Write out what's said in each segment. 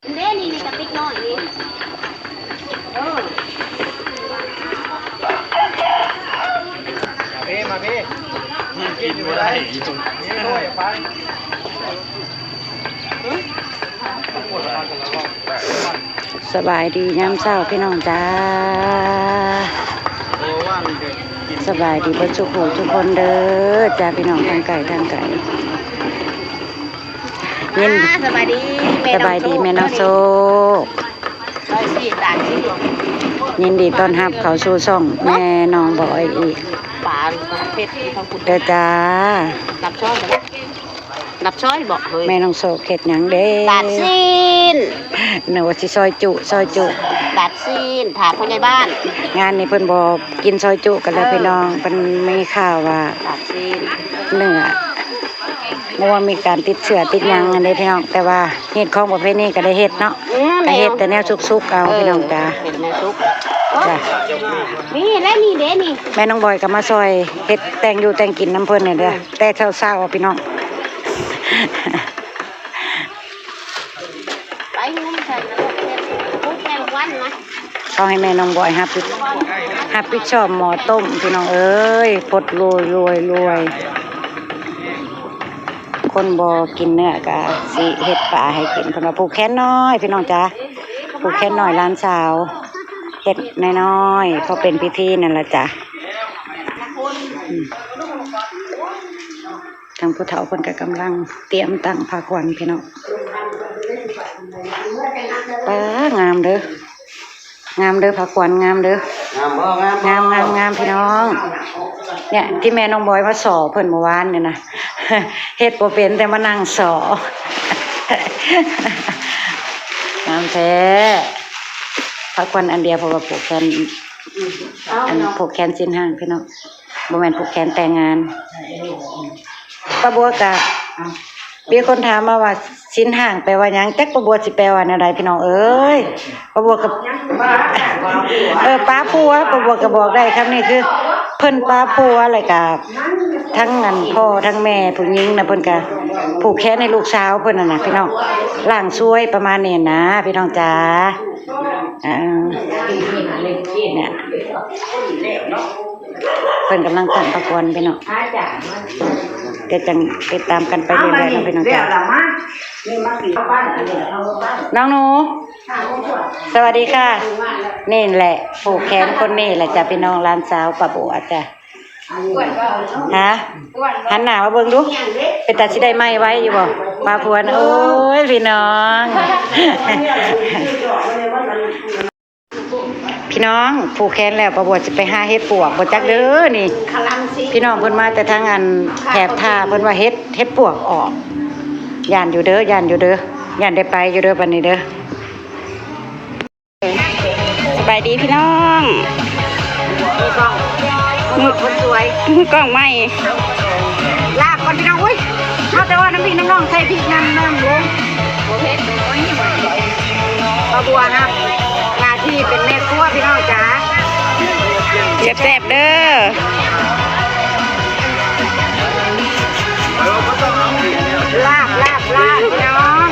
เด้นี่กระติกน้อยนี่มาพี่กินไม่ได้นี่ด้วยไปสบายดียามเช้าพี่น้องจ้าสบายดีบนสุขทุกคนเด้อจ้าพี่น้องทางไก่ยินสบายดีสบายดีแม่น้องโซยินดีต้อนรับเขาสู่ช่องแม่น้องบอยอีกป่าเพชรเขาขุดเด้อจ้านับช้อยบอกเฮ้ยแม่น้องโซเข็ดหยังเด้ดาดซีนเนื้อสิซอยจุดาดซีนถามคนในบ้านงานนี้เพิ่นบอกกินซอยจุกันแล้วพี่น้องเพิ่นมีข่าวว่าดาดซีนเนื้อเพราะว่ามีการติดเชื้อติดยังอันนี้พี่น้องแต่ว่าเฮ็ดของประเภทนี้ก็ได้เฮ็ดเนาะก็เฮ็ดแต่แนวสุกๆเอาพี่น้องจ้าเฮ็ดแนวสุกจ้ะนี่และนี่เด้นี่แม่น้องบอยก็มาซอยเฮ็ดแต่งอยู่แต่งกินน้ำเพิ่นนี่เด้อแต่เช้าๆพี่น้องไปงุ้มใส่แล้วก็แกงวันนะต้องให้แม่น้องบอยฮับผิดชอบหม้อต้มพี่น้องเอ้ยพดรวยคนบ่กินเนื้อก็สิเฮ็ดปลาให้กินเพิ่นว่าผูกแขนน้อยพี่น้องจ้าผูกแขนน้อยหลานสาวเฮ็ดน้อยๆพอเป็นพิธีนั่นล่ะจ้ะทางผู้เฒ่าเพิ่นก็กำลังเตรียมตั้งผ้าขวัญพี่น้องป้างามเด้อผ้าขวัญงามเด้องามพี่น้องเนี่ยที่แม่น้องบอยมาสอเพิ่นเมื่อวานเนี่ยนะเฮ็ดบ่เป็นแต่มานั่งสองามแท้ผ้าขวัญอันเดียวเพราะว่าผูกแขนผูกแขนสิ้นห้างพี่น้องบ่แม่นผูกแขนแต่งงานป้าบัวกะมีคนถามมาว่าสิ้นห่างแปลว่าหยังจักป้าบัวสิแปลว่าอะไรพี่น้องเอ้ยป้าบัวกับป้าผัวป้าบัวก็บอกได้ครับนี่คือเพิ่นป้าผัวอะไรกับทั้งนั้นพ่อทั้งแม่ผู้หญิงนะเพิ่นก็ผูกแขนให้ลูกสาวเพิ่นน่ะนะพี่น้องล่างช่วยประมาณนี้นะพี่น้องจ๋าเนี่ยเพิ่นกำลังตั้งตะกอนพี่น้องเดี๋ยวจะติดตามกันไปเรื่อยๆนะพี่น้องจ๋าน้องหนูสวัสดีค่ะนี่แหละผูกแขนคนนี้แหละจ้ะพี่น้องร้านสาวป้าบัวจ้ะฮะหันหน้ามาเบิ่งดูเป็นตาสิได้ไม้ไว้อยู่บ่ป้าพวนโอ้ยพี่น้องพี่น้องผูกแขนแล้วป้าบัวจะไปหาเฮ็ดปวกบ่จักเด้อนี่พี่น้องเพิ่นมาแต่ทางอันแถบท่าเพิ่นว่าเฮ็ดปวกออกย่านอยู่เด้อย่านได้ไปอยู่เด้อบัดนี้เด้อสบายดีพี่น้องมือคนสวยมือกล้องใหม่ลากก่อนพี่น้องอุ้ยเอาแต่ว่าน้ำพริกน้ำน้องใส่พริกน้ำลงโอเคป้าบัวนะหน้าที่เป็นแม่ครัวพี่น้องจ๋าแซ่บๆเด้อลาบพี่น้อง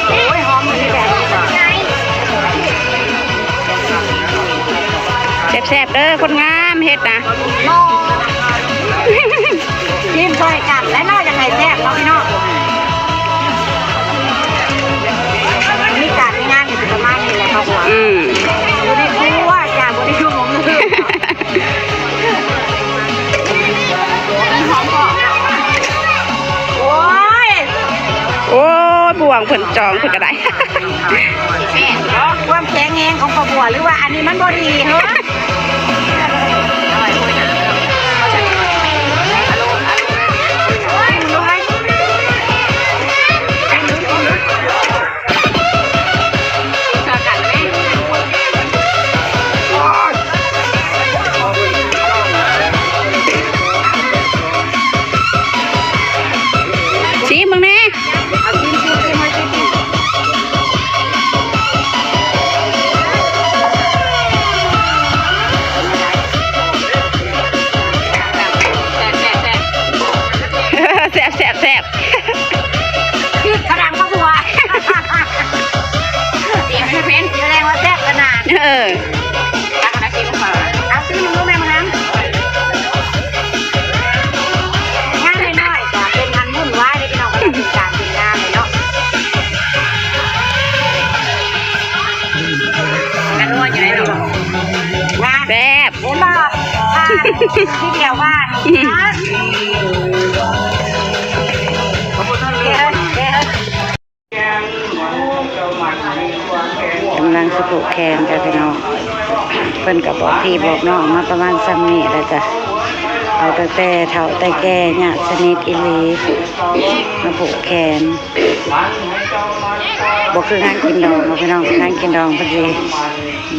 โอ้ยหอมเหมือนนี่แบบแซ่บๆเด้อคนงามเฮ็ดนะจิ้มซอยกันและนอกจากไงแซ่บเราพี่น้องมีการมีงานอยู่ประมาณนี้แหละครับผมอยู่ในครัวจ้าบริชั่วโมงนึงหอมก่อนโอ้ยบวงผลจองผลกระไดความแข็งแรงของปลาบัวหรือว่าอันนี้มันบดีเหรอชี้มึงแน่ ที่เดียวบ้านกำลังสกุแคนกันพี่น้องเพิ่นกับบอกพี่บอกน้องมาประมาณซ้ำนี่แล้วจ้ะเอาแต่เท่าแต่แก่เนี่ยสนิทอีหลีมาผูกแขนบอกคืองานกินดองมาพี่น้องงานกินดองพอดี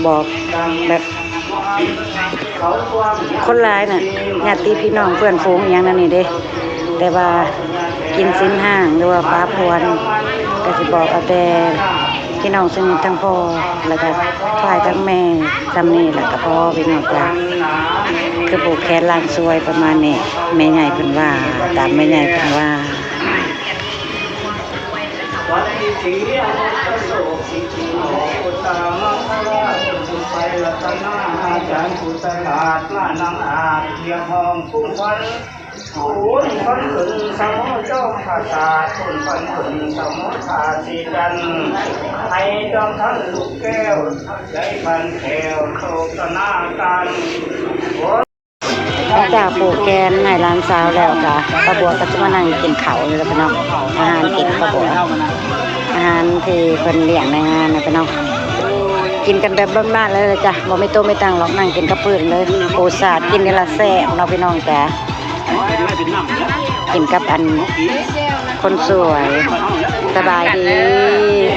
บอกแบบคนร้ายน่ะญาติพี่น้องเพื่อนฝูงอย่างนั้นนี่เด้แต่ว่ากินสินห้างหรือว่าป้าพวนก็สิบอกเอาแต่พี่น้องสนิททั้งพ่อแล้วก็ฝ่ายทั้งแม่จำนี่แล้วก็พ่อพี่น้องจ้ะคือผูกแขนล้างซวยประมาณนี้แม่ใหญ่เพิ่นว่าตามแม่ใหญ่เพิ่นว่าวันที่สี่พระโสภิจิโนอุตตมังคราสุไปรัตนาอาจารย์ผู้ตลาดล้านนางอาจเทียมห้องคุ้มฟันขุนฟันขึ้นสมอเจ้าภาษาขุนฟันขึ้นสมอชาสีจันให้จอมท่านลูกแก้วใจพันแถวโศกนาการ หลังจากปลูกแกนให้ร้านสาวแล้วค่ะป้าบัวก็จะมานั่งกินข้าวนี่แหละพี่น้องอาหารกินป้าบัวอาหารที่เพิ่นเลี้ยงในงานนะพี่น้องกินกันแบบบ้านๆเลยจ้ะบ่ไม่โตไม่ตังหรอกนั่งกินกับพื้นเลยโอซาดกินนี่ละแซ่บเนาะพี่น้องจ้ะกินกับอันคนสวยสบายดี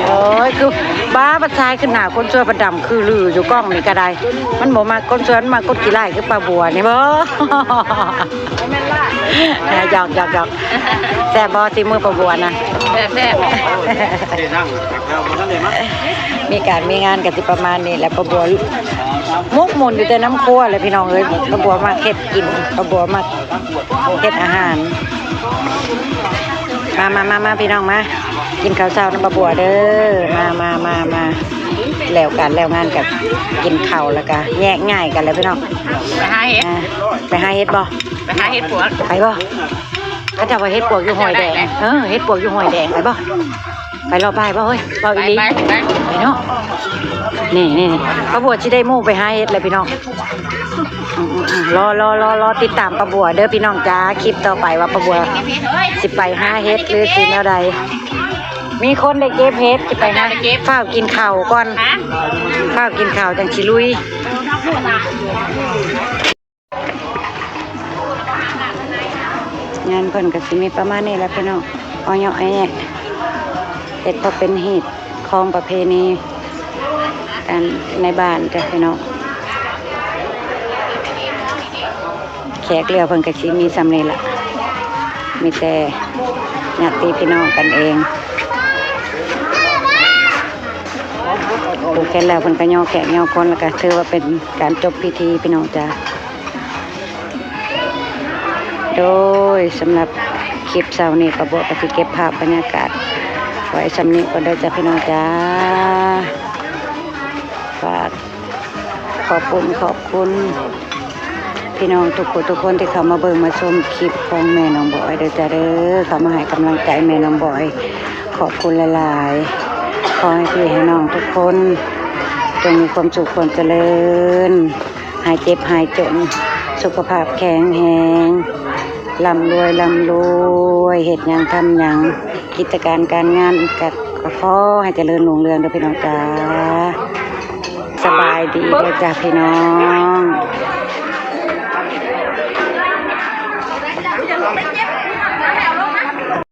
โอ้ยคือบ้าประชายขึ้นหน้าคนสวยประดำคือลืออยู่กล้องนี่ก็ได้มันบ่มาคนสวยมากดกี่ไร่คือป้าบัวนี่บ่หยอกแซ่บบ่สิมือป้าบัวนะแซ่บมีการมีงานกันสิประมาณนี้แหละป้าบัวมุกมุนอยู่แต่น้ำครัวเลยพี่น้องเอ้ยป้าบัวมาเฮ็ดกินป้าบัวมาเฮ็ดอาหารมาพี่น้องมากินข้าวเช้าน้ำป้าบัวเด้อมาแล้วกันแล้วงานกันกินข้าวแล้วก็แยกง่ายกันเลยพี่น้องไปหาเฮ็ดบ่ไปหาเฮ็ดปวกไปบ่เขาจะว่าเฮ็ดปวกอยู่หอยแดงเฮ็ดปวกอยู่หอยแดงไปบ่ไปรอบ่ายบ่เฮ้ยบ่อีหลีไปเนาะนี่ป้าบัวสิได้มู่ไปหาเฮ็ดเลยพี่น้องรอติดตามป้าบัวเด้อพี่น้องจ้าคลิปต่อไปว่าป้าบัวสิไปหาเฮ็ดหรือสิแนวใดมีคนได้เก็บเฮ็ดสิไปหาข้าวกินข้าวก่อนข้าวกินข้าวจังสิลุยงานเพิ่นก็สิมีประมาณนี้แหละพี่น้องอ้อยๆเฮ็ดพอเป็นฮีตของประเพณีกันในบ้านจ้ะพี่น้องแขกเรือเพิ่นก็สิมีซ้ำนี่ล่ะมีแต่ญาติพี่น้องกันเองปลูกแขนแล้วเพิ่นก็ย่อแขกย่อคนแล้วก็ถือว่าเป็นการจบพิธีพี่น้องจ้าโดยสำหรับคลิปเช้านี้ป้าบัวก็สิเก็บภาพบรรยากาศไว้สำนี้ก็ได้จ้ะพี่น้องจ้าฝากขอบคุณพี่น้องทุกคนที่เข้ามาเบิ่งมาชมคลิปของแม่น้องบอยเด้อจ้าเด้อเข้ามาให้กำลังใจแม่น้องบอยขอบคุณหลายๆขอให้พี่ให้น้องทุกคนจงมีความสุขความเจริญหายเจ็บหายจนสุขภาพแข็งแรงร่ำรวยเฮ็ดหยังทำหยังกิจการการงานก็ขอให้เจริญรุ่งเรืองเด้อพี่น้องจ้าสบายดีเด้อจ้าพี่น้อง